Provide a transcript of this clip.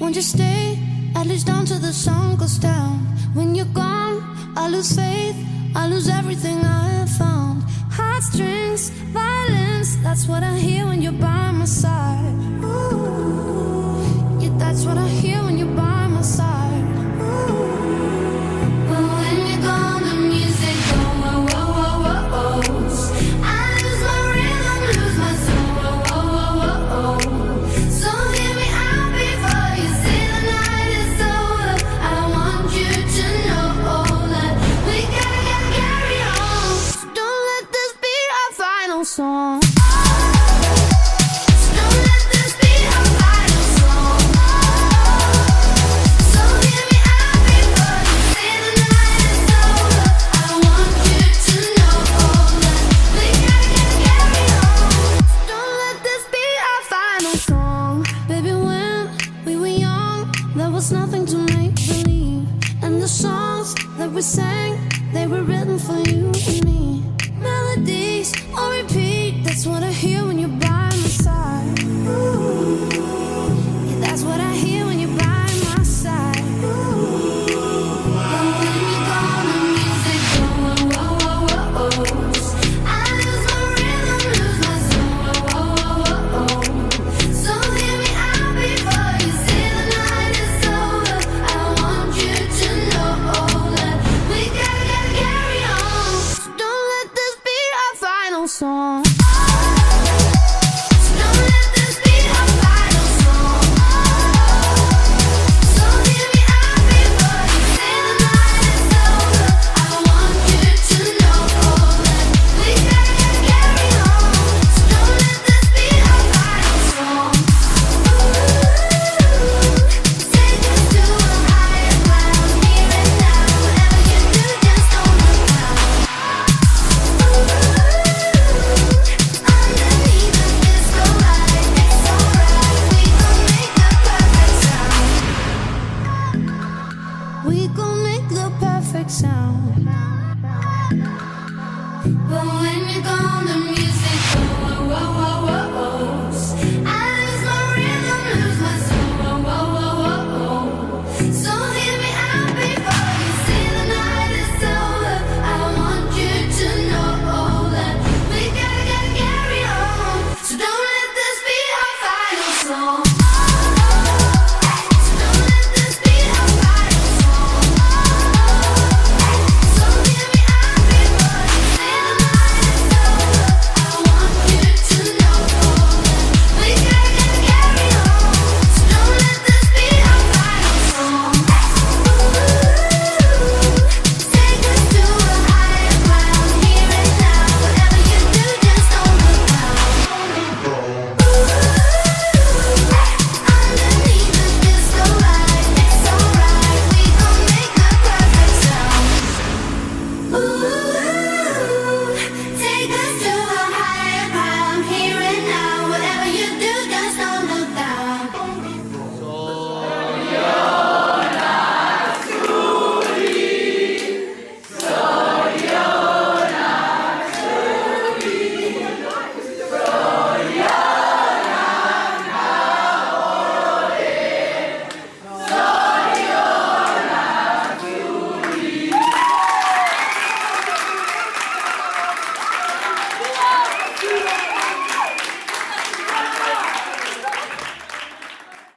Won't you stay, at least until the sun goes down? When you're gone, I lose faith, I lose everything I have found. Heartstrings, violence, that's what I hear when you're by my side. Ooh, yeah, that's what I hear when you're by my side. But when you're gone, the music goes, whoa, whoa, whoa, whoa, whoa. I lose my rhythm, lose my soul, whoa, whoa, whoa, whoa, whoa. So hear me out before you say the night is over. I want you to know that we gotta carry on. So don't let this be our final song. There was nothing to make believe, and the songs that we sang, they were written for you and me. Melodies on repeat, that's what I hear when you're by my side. Ooh, yeah, that's what I hear when you're by my side. Ooh, and when you're gone, the music goes, whoa, whoa, whoa, whoa. I lose my rhythm, lose my soul, whoa, whoa, whoa, whoa. So hear me out before you say the night is over. I want you to know that we gotta carry on. So don't let this be our final song. So don't let this be our final song. So hear me out before you say the night is over. I want you to know that we gotta carry on. So don't let this be our final song. Take us to a higher ground, here and now. Whatever you do, just don't look down. Underneath the disco light, it's alright. We gon' make the perfect sound. We gon' make the perfect sound.